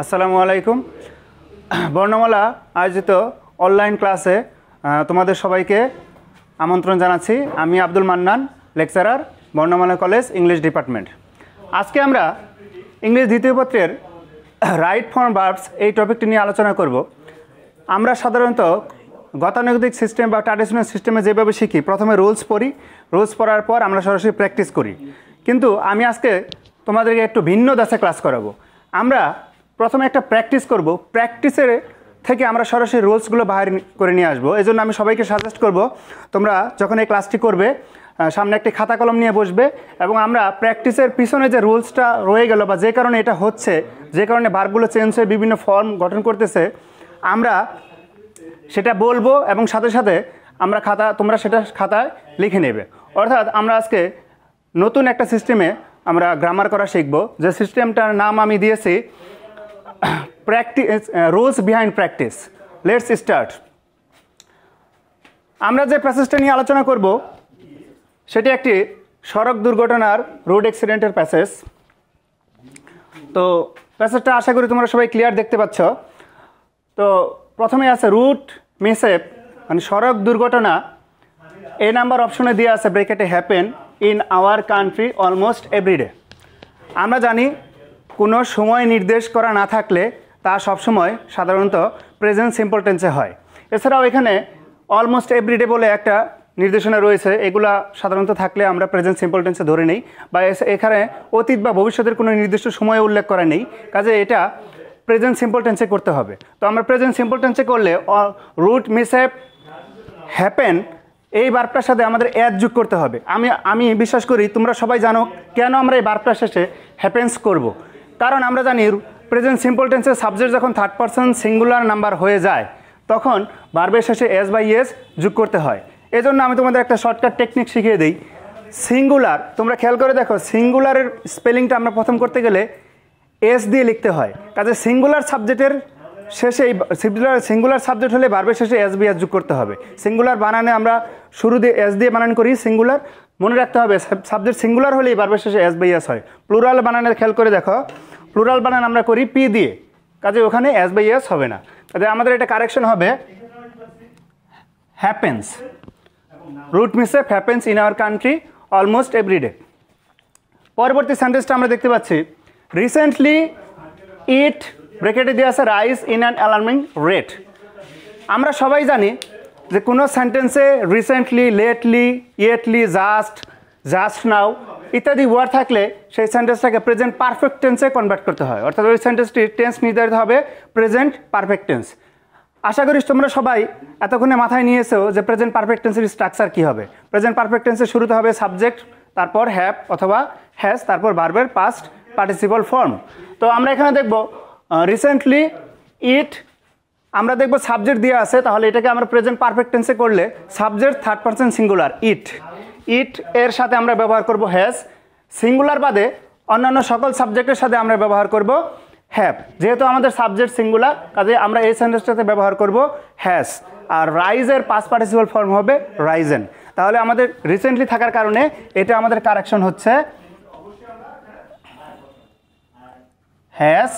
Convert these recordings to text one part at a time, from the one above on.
আসসালামু আলাইকুম। বর্ণমালা আয়োজিত অনলাইন ক্লাসে তোমাদের সবাইকে আমন্ত্রণ জানাচ্ছি। আমি আব্দুল মান্নান, লেকচারার, বর্ণমালা কলেজ, ইংলিশ ডিপার্টমেন্ট। আজকে আমরা ইংলিশ দ্বিতীয় পত্রের রাইট ফর্ম ভার্বস এই টপিকটি নিয়ে আলোচনা করব। আমরা সাধারণত গতানুগতিক সিস্টেম বা ট্র্যাডিশনাল সিস্টেমে যেভাবে শিখি, প্রথমে রুলস পড়ি, রুলস পড়ার পর আমরা সরাসরি প্র্যাকটিস করি। কিন্তু আমি আজকে তোমাদেরকে একটু ভিন্ন ধাঁচে ক্লাস করাবো। আমরা প্রথমে একটা প্র্যাকটিস করব, প্র্যাকটিসের থেকে আমরা সরাসরি রুলসগুলো বাহির করে নিয়ে আসবো। এই জন্য আমি সবাইকে সাজেস্ট করব, তোমরা যখন এই ক্লাসটি করবে সামনে একটি খাতা কলম নিয়ে বসবে এবং আমরা প্র্যাকটিসের পিছনে যে রুলসটা রয়ে গেল বা যে কারণে এটা হচ্ছে, যে কারণে ভার্বগুলো চেঞ্জ হয়ে বিভিন্ন ফর্ম গঠন করতেছে, আমরা সেটা বলবো এবং সাথে সাথে তোমরা সেটা খাতায় লিখে নেবে। অর্থাৎ আমরা আজকে নতুন একটা সিস্টেমে আমরা গ্রামার করা শিখব, যে সিস্টেমটার নাম আমি দিয়েছি practice, rules behind practice. Let's start. আমরা যে প্যাসেজটা নিয়ে আলোচনা করব সেটি একটি সড়ক দুর্ঘটনার, রোড অ্যাক্সিডেন্টের প্যাসেজ। তো প্যাসেজটা আশা করি তোমরা সবাই ক্লিয়ার দেখতে পাচ্ছ। তো প্রথমে আছে রুট মিসঅ্যাপ, মানে সড়ক দুর্ঘটনা। এ নাম্বার অপশনে দিয়ে আছে ব্র্যাকেটে happen in our country almost everyday. আমরা জানি কোনো সময় নির্দেশ করা না থাকলে তা সবসময় সাধারণত প্রেজেন্ট সিম্পল টেন্সে হয়। এছাড়াও এখানে অলমোস্ট এভরিডে বলে একটা নির্দেশনা রয়েছে, এগুলা সাধারণত থাকলে আমরা প্রেজেন্ট সিম্পল টেন্সে ধরে নেই, বা এখানে অতীত বা ভবিষ্যতের কোনো নির্দিষ্ট সময় উল্লেখ করা নেই, কাজে এটা প্রেজেন্ট সিম্পল টেন্সে করতে হবে। তো আমরা প্রেজেন্ট সিম্পল টেন্সে করলে রুট মিসঅ্যাপ হ্যাপেন এই ভার্বটার সাথে আমাদের অ্যাজ যোগ করতে হবে। আমি বিশ্বাস করি তোমরা সবাই জানো কেন আমরা এই ভার্বটার শেষে হ্যাপেন্স করব। কারণ আমরা জানি প্রেজেন্ট সিম্পল টেন্সের সাবজেক্ট যখন থার্ড পারসন সিঙ্গুলার নাম্বার হয়ে যায় তখন ভার্বের শেষে এস বাই এস যোগ করতে হয়। এজন্য আমি তোমাদের একটা শর্টকাট টেকনিক শিখিয়ে দিই। সিঙ্গুলার, তোমরা খেয়াল করে দেখো, সিঙ্গুলারের স্পেলিংটা আমরা প্রথম করতে গেলে এস দিয়ে লিখতে হয়। কাজে সিঙ্গুলার সাবজেক্টের শেষে সিঙ্গুলার সাবজেক্ট হলে ভার্বের শেষে এস বি এস যোগ করতে হবে। সিঙ্গুলার বানানে আমরা শুরু দিয়ে এস দিয়ে বানান করি সিঙ্গুলার, মনে রাখতে হবে সাবজেক্ট সিঙ্গুলার হলেই ভার্বের শেষে এস বাই এস হয়। প্লুরাল বানানে খেয়াল করে দেখো, প্লুরাল বানান আমরা করি পি দিয়ে, কাজে ওখানে এস বাই এস হবে না। কাজে আমাদের এটা কারেকশন হবে happens, route mishap happens in our country almost everyday. পরবর্তী সেন্টেন্সটা আমরা দেখতে পাচ্ছি রিসেন্টলি ইট ব্র্যাকেটে দিয়ে আছে rise in an alarming rate. আমরা সবাই জানি যে কোনো সেন্টেন্সে রিসেন্টলি, লেটলি, ইয়েটলি, জাস্ট নাও ইত্যাদি ওয়ার্ড থাকলে সেই সেন্টেন্সটাকে প্রেজেন্ট পারফেক্ট টেন্সে কনভার্ট করতে হয়। অর্থাৎ ওই সেন্টেন্সটির টেন্স নির্ধারিত হবে প্রেজেন্ট পারফেক্ট টেন্স। আশা করি তোমরা সবাই এতক্ষণে মাথায় নিয়েছো যে প্রেজেন্ট পারফেক্ট টেন্সের স্ট্রাকচার কী হবে। প্রেজেন্ট পারফেক্ট টেন্সের শুরুতে হবে সাবজেক্ট, তারপর হ্যাভ অথবা হ্যাজ, তারপর ভার্বের পাস্ট পার্টিসিপল ফর্ম। তো আমরা এখানে দেখব রিসেন্টলি ইট, আমরা দেখব সাবজেক্ট দিয়ে আছে, তাহলে এটাকে আমরা প্রেজেন্ট পারফেক্ট টেন্সে করলে সাবজেক্ট থার্ড পারসন সিঙ্গুলার ইট, ইট এর সাথে আমরা ব্যবহার করব হ্যাজ। সিঙ্গুলার বাদে অন্যান্য সকল সাবজেক্টের সাথে আমরা ব্যবহার করব হ্যাভ। যেহেতু আমাদের সাবজেক্ট সিঙ্গুলার, কাজে আমরা এই সেন্টেন্সটাতে ব্যবহার করব হ্যাজ। আর রাইজের পাস্ট পার্টিসিপল ফর্ম হবে রাইজেন। তাহলে আমাদের রিসেন্টলি থাকার কারণে এটা আমাদের কারেকশন হচ্ছে has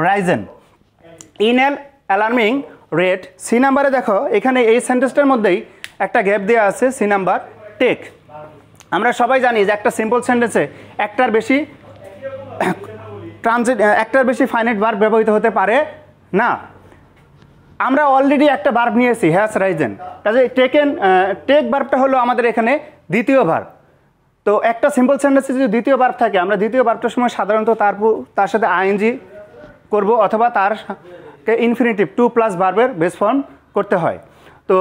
risen in an alarming rate. C নাম্বারে দেখো, এখানে এই সেন্টেন্সটার মধ্যেই একটা গ্যাপ দেওয়া আছে, সি নাম্বার টেক। আমরা সবাই জানি যে একটা সিম্পল সেন্টেন্সে একটার বেশি ফাইনাইট ভার্ব ব্যবহৃত হতে পারে না। আমরা অলরেডি একটা ভার্ব নিয়েছি হ্যাজ রাইজেন, কাজে টেক ভার্বটা হলো আমাদের এখানে দ্বিতীয় ভার্ব। তো একটা সিম্পল সেন্টেন্সে যদি দ্বিতীয় ভার্ব থাকে, আমরা দ্বিতীয় ভার্বটার সময় সাধারণত তার সাথে আইএনজি করব অথবা তারকে ইনফিনিটিভ টু প্লাস ভার্বের বেস ফর্ম করতে হয়। তো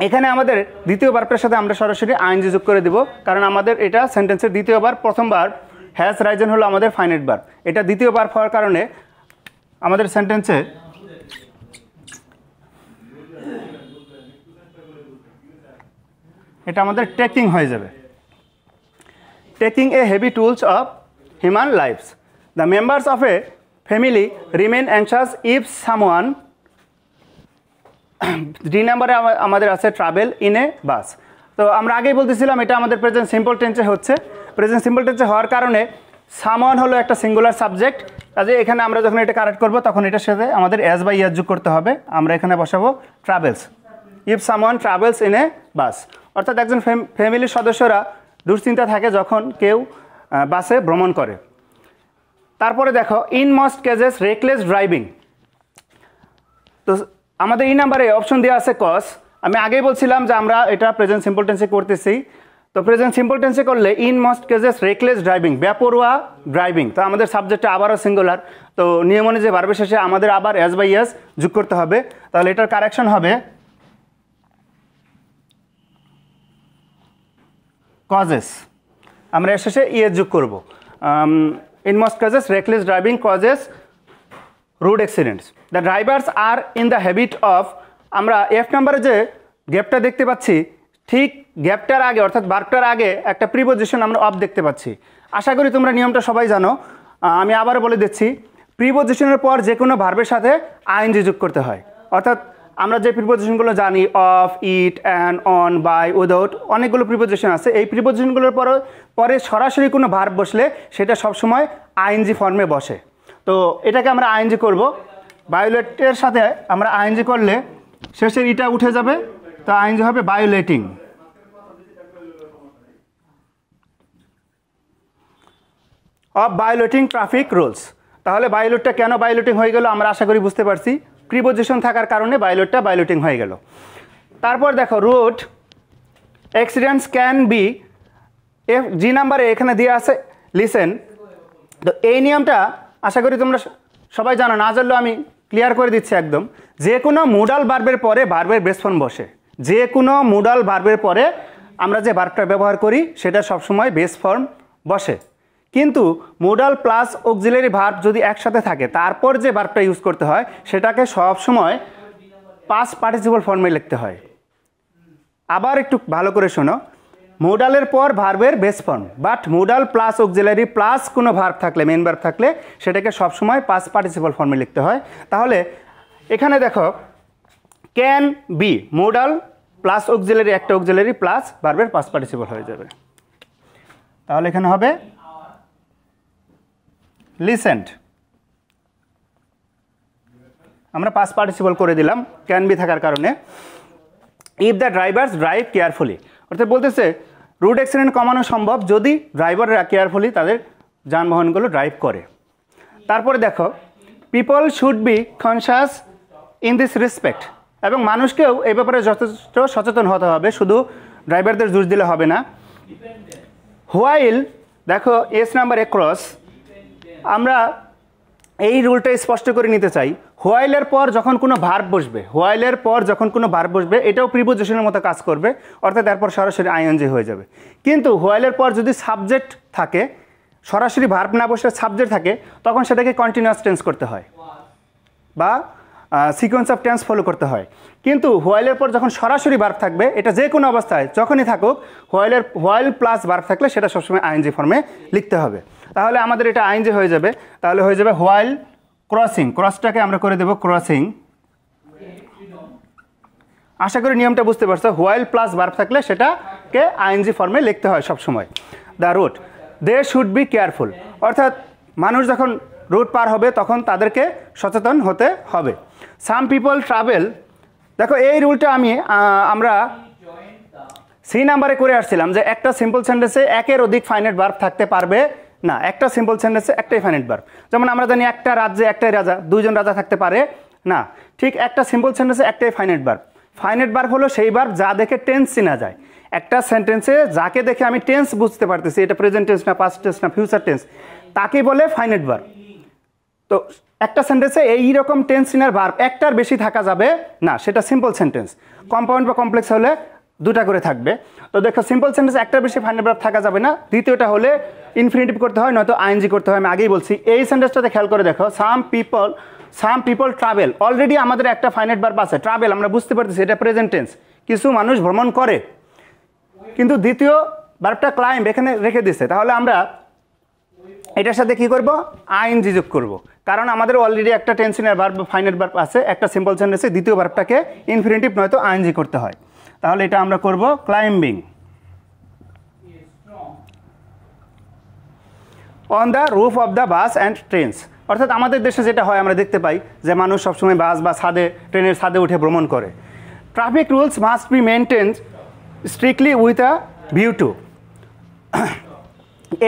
এখানে আমাদের দ্বিতীয় ভার্বটার সাথে আমরা সরাসরি আইএনজি যোগ করে দেব, কারণ আমাদের এটা সেন্টেন্সের দ্বিতীয় ভার্ব। প্রথম ভার্ব হ্যাজ রাইজেন হলো আমাদের ফাইনাইট ভার্ব, এটা দ্বিতীয় ভার্ব হওয়ার কারণে আমাদের সেন্টেন্সে এটা আমাদের টেকিং হয়ে যাবে। Taking a heavy tolls of human lives, the members of a family remain anxious if someone. D নাম্বারে আমাদের আছে ট্রাভেল ইন এ বাস। তো আমরা আগেই বলতেছিলাম এটা আমাদের প্রেজেন্ট সিম্পল টেন্সে হচ্ছে। প্রেজেন্ট সিম্পল টেন্সে হওয়ার কারণে সামওয়ান হলো একটা সিঙ্গুলার সাবজেক্ট, কাজে এখানে আমরা যখন এটা কারেক্ট করব তখন এটার সাথে আমাদের অ্যাজ বা ইয়ার যোগ করতে হবে। আমরা এখানে বসাবো travels, if someone travels in a bus, অর্থাৎ একজন ফ্যামিলির সদস্যরা দুশ্চিন্তা থাকে যখন কেউ বাসে ভ্রমণ করে। তারপরে দেখো in most cases reckless driving, তো আমাদের এই নাম্বারে অপশন দেওয়া আছে কজ। আমি আগেই বলছিলাম যে আমরা এটা প্রেজেন্ট সিম্পল টেন্সে করতেছি, তো প্রেজেন্ট সিম্পল টেন্সে করলে in most cases reckless driving, বেপরোয়া ড্রাইভিং, তো আমাদের সাবজেক্টটা আবারও সিঙ্গুলার, তো নিয়ম অনুযায়ী ভার্বের শেষে আমাদের আবার অ্যাজ বাই ইয়াস যোগ করতে হবে। তাহলে এটার কারেকশন হবে কজেস, আমরা এর শেষে ইয়েস যোগ করবো। In most cases reckless driving causes road accidents, the drivers are in the habit of, আমরা এফ নাম্বারে যে গ্যাপটা দেখতে পাচ্ছি ঠিক গ্যাপটার আগে অর্থাৎ ভার্বটার আগে একটা প্রিপোজিশন আমরা অফ দেখতে পাচ্ছি। আশা করি তোমরা নিয়মটা সবাই জানো, আমি আবারও বলে দিচ্ছি, প্রিপোজিশনের পর যে কোনো ভার্বের সাথে আইএনজি যোগ করতে হয়। অর্থাৎ আমরা যে প্রিপোজিশনগুলো জানি of, at, and, on, by, without, অনেকগুলো প্রিপোজিশন আছে, এই প্রিপোজিশনগুলোর পরে সরাসরি কোনো ভার্ব বসলে সেটা সবসময় আইএনজি ফর্মে বসে। তো এটাকে আমরা আইএনজি করব, ভায়োলেটের সাথে আমরা আইএনজি করলে শেষের ইটা উঠে যাবে, তো আইএনজি হবে violating. Of violating traffic rules, তাহলে ভায়োলেটটা কেন ভায়োলেটিং হয়ে গেল আমরা আশা করি বুঝতে পারছি, প্রিপোজিশন থাকার কারণে ভায়োলেটটা ভায়োলেটিং হয়ে গেল। তারপর দেখো road accidents can be, F G নাম্বারে এখানে দিয়ে আছে লিসেন, তো এই নিয়মটা আশা করি তোমরা সবাই জানো, না জানলেও আমি ক্লিয়ার করে দিচ্ছি একদম। যে কোনো মোডাল ভার্বের পরে ভার্বের বেস ফর্ম বসে, যে কোনো মোডাল ভার্বের পরে আমরা যে ভার্বটা ব্যবহার করি সেটা সবসময় বেস ফর্ম বসে, কিন্তু মোডাল প্লাস অক্সিলারি ভার্ব যদি একসাথে থাকে তারপর যে ভার্বটা ইউজ করতে হয় সেটাকে সবসময় পাস্ট পার্টিসিপল ফর্মে লিখতে হয়। আবার একটু ভালো করে শোনো, মোডালের পর ভার্বের base form, but modal plus auxiliary plus কোনো ভার্ব থাকলে, মেন ভার্ব থাকলে সেটাকে সবসময় পাস্ট পার্টিসিপল ফর্মে লিখতে হয়। তাহলে এখানে দেখো can be, modal plus auxiliary, একটা অক্সিলারি প্লাস ভার্বের পাস্ট পার্টিসিপল হয়ে যাবে, তাহলে এখানে হবে লিসেন্ট, আমরা পাস্ট পার্টিসিপল করে দিলাম ক্যান বি থাকার কারণে। If the drivers drive carefully, অর্থাৎ বলতেছে রোড অ্যাক্সিডেন্ট কমানো সম্ভব যদি ড্রাইভাররা কেয়ারফুলি তাদের যানবাহনগুলো ড্রাইভ করে। তারপরে দেখো people should be conscious in this respect, এবং মানুষকেও এই ব্যাপারে যথেষ্ট সচেতন হতে হবে, শুধু ড্রাইভারদের দোষ দিলে হবে না। হোয়াইল দেখো এস নাম্বার ক্রস, আমরা এই রুলটা স্পষ্ট করে নিতে চাই, হোয়াইলের পর যখন কোনো ভার্ব বসবে, হোয়াইলের পর যখন কোনো ভার্ব বসবে এটাও প্রিপোজিশনের মতো কাজ করবে, অর্থাৎ তারপর সরাসরি আইএনজি হয়ে যাবে। কিন্তু হোয়াইলের পর যদি সাবজেক্ট থাকে, সরাসরি ভার্ব না বসে সাবজেক্ট থাকে, তখন সেটাকে কন্টিনিউয়াস টেন্স করতে হয় বা সিকোয়েন্স অফ টেন্স ফলো করতে হয়। কিন্তু হোয়াইলের পর যখন সরাসরি ভার্ব থাকবে, এটা যে কোনো অবস্থায় যখনই থাকুক, হোয়াইল প্লাস ভার্ব থাকলে সেটা সবসময় আইএনজি ফর্মে লিখতে হবে। তাহলে আমাদের এটা আইএনজি হয়ে যাবে, তাহলে হয়ে যাবে হোয়াইল ক্রসিং, ক্রসটাকে আমরা করে দেব ক্রসিং। আশা করি নিয়মটা বুঝতে পারছো, হোয়াইল প্লাস ভার্ব থাকলে সেটাকে আইএনজি ফর্মে লিখতে হয় সবসময়। The road they should be careful, অর্থাৎ মানুষ যখন রোড পার হবে তখন তাদেরকে সচেতন হতে হবে। সাম পিপল ট্রাভেল, দেখো এই রুলটা আমরা সি নাম্বারে করে আসছিলাম যে একটা সিম্পল সেন্টেন্সে একের অধিক ফাইনাইট ভার্ব থাকতে পারবে না, একটা সিম্পল সেন্টেন্সে একটাই ফাইনাইট ভার্ব। যেমন আমরা জানি একটা রাজ্যে একটাই রাজা, দুইজন রাজা থাকতে পারে না, ঠিক একটা সিম্পল সেন্টেন্সে একটাই ফাইনাইট ভার্ব। ফাইনাইট ভার্ব হলো সেই ভার্ব যা দেখে টেন্স চেনা যায়। একটা সেন্টেন্সে যাকে দেখে আমি টেন্স বুঝতে পারতেছি এটা প্রেজেন্ট টেন্স না পাস্ট টেন্স না ফিউচার টেন্স, তাকে বলে ফাইনাইট ভার্ব। তো একটা সেন্টেন্সে এইরকম টেন্স চেনার ভার্ব একটার বেশি থাকা যাবে না, সেটা সিম্পল সেন্টেন্স। কম্পাউন্ড বা কমপ্লেক্স হলে দুটা করে থাকবে। তো দেখো সিম্পল সেন্টেন্সে একটার বেশি ফাইনাইট ভার্ব থাকা যাবে না। দ্বিতীয়টা হলে ইনফিনিটিভ করতে হয়, নয়তো আইএনজি করতে হয়। আমি আগেই বলছি। এই সেন্টেন্সটাতে খেয়াল করে দেখো, সাম পিপল ট্রাভেল, অলরেডি আমাদের একটা ফাইনাইট ভার্ব আছে ট্রাভেল, আমরা বুঝতে পারতেছি এটা প্রেজেন্ট টেন্স, কিছু মানুষ ভ্রমণ করে, কিন্তু দ্বিতীয় ভার্বটা ক্লাইম্ব এখানে রেখে দিছে। তাহলে আমরা এটার সাথে কি করব, আইএনজি যোগ করব, কারণ আমাদের অলরেডি একটা টেন্সিনের ভার্ব ফাইনাইট ভার্ব আছে একটা সিম্পল সেন্টেন্সে, দ্বিতীয় ভার্বটাকে ইনফিনিটিভ নয়তো আইএনজি করতে হয়। তাহলে এটা আমরা করব climbing. On the roof of the bus and trains. অর্থাৎ আমাদের দেশে যেটা হয় আমরা দেখতে পাই যে মানুষ সবসময় বাস বা ছাদে ট্রেনের ছাদে উঠে ভ্রমণ করে। Traffic rules must be maintained strictly with a view to.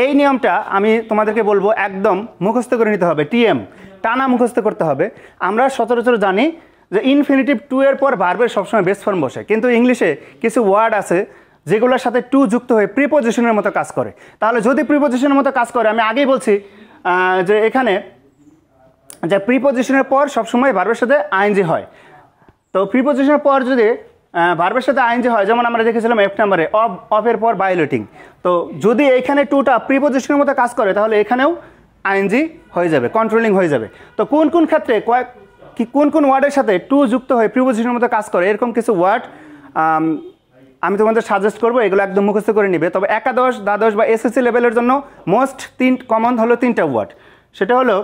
এই নিয়মটা আমি তোমাদেরকে বলবো একদম মুখস্থ করে নিতে হবে, টিএম টানা মুখস্থ করতে হবে। আমরা সচরাচর জানি যে ইনফিনিটিভ টু এর পর ভার্বের সবসময় বেস ফর্ম বসে, কিন্তু ইংলিশে কিছু ওয়ার্ড আছে যেগুলোর সাথে টু যুক্ত হয়ে প্রিপোজিশনের মতো কাজ করে। তাহলে যদি প্রিপোজিশনের মতো কাজ করে, আমি আগেই বলছি যে এখানে যে প্রিপোজিশনের পর সবসময় ভার্বের সাথে আইএনজি হয়। তো প্রিপোজিশনের পর যদি ভার্বের সাথে আইএনজি হয়, যেমন আমরা দেখেছিলাম এফ নাম্বারে অফের পর ভায়োলেটিং, তো যদি এইখানে টুটা প্রিপোজিশনের মতো কাজ করে তাহলে এখানেও আইএনজি হয়ে যাবে, কন্ট্রোলিং হয়ে যাবে। তো কোন কোন ক্ষেত্রে কোন কোন ওয়ার্ডের সাথে টু যুক্ত হয়ে প্রিপোজিশনের মতো কাজ করে এরকম কিছু ওয়ার্ড আমি তোমাদের সাজেস্ট করবো, এগুলো একদম মুখস্থ করে নিবে। তবে একাদশ, দ্বাদশ বা এসএসসি লেভেলের জন্য মোস্ট কমন হলো 3টা ওয়ার্ড। সেটা হলো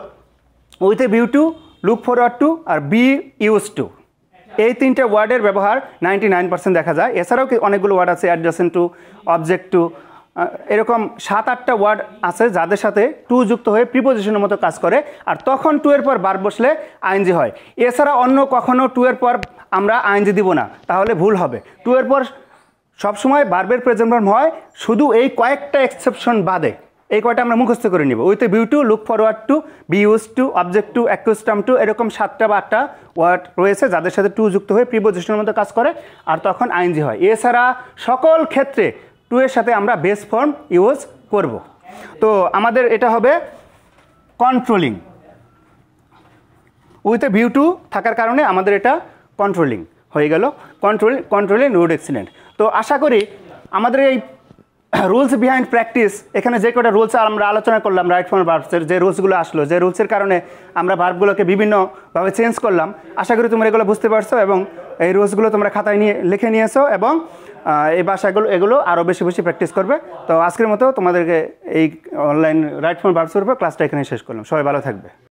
with a view to, look forward to আর বি ইউজ টু। এই 3টে ওয়ার্ডের ব্যবহার 99% দেখা যায়। এছাড়াও অনেকগুলো ওয়ার্ড আছে, অ্যাডজাসেন্ট টু, অবজেক্ট টু, এরকম 7-8টা ওয়ার্ড আছে যাদের সাথে টু যুক্ত হয়ে প্রিপোজিশনের মতো কাজ করে, আর তখন টু এর পর ভার্ব বসলে আইএনজি হয়। এছাড়া অন্য কখনো টু এর পর আমরা আইএনজি দিব না, তাহলে ভুল হবে। টু এর পর সবসময় ভার্বের প্রেজেন্ট ফর্ম হয়, শুধু এই কয়েকটা এক্সেপশন বাদে। এই কয়টা আমরা মুখস্থ করে নিব, with a view to, look forward to, be use to, object to, accustom to, এরকম 7টা বা 8টা ওয়ার্ড রয়েছে যাদের সাথে টু যুক্ত হয়ে প্রিপোজিশনের মতো কাজ করে আর তখন আইএনজি হয়। এছাড়া সকল ক্ষেত্রে টু এর সাথে আমরা বেস ফর্ম ইউজ করব। তো আমাদের এটা হবে controlling, with a view two থাকার কারণে আমাদের এটা কন্ট্রোলিং হয়ে গেল, কন্ট্রোলিং রুড অ্যাক্সিডেন্ট। তো আশা করি আমাদের এই রুলস বিহাইন্ড প্র্যাকটিস, এখানে যে কটা রুলস আমরা আলোচনা করলাম, রাইট ফর্ম ভার্বসের যে রুলসগুলো আসলো, যে রুলসের কারণে আমরা ভার্বগুলোকে বিভিন্নভাবে চেঞ্জ করলাম, আশা করি তোমরা এগুলো বুঝতে পারছো এবং এই রুলসগুলো তোমরা খাতায় লিখে নিয়েছো এবং এই এগুলো আরও বেশি বেশি প্র্যাকটিস করবে। তো আজকের মতো তোমাদেরকে এই অনলাইন রাইট ফর্ম ভার্বসের উপর ক্লাসটা এখানে শেষ করলাম। সবাই ভালো থাকবে।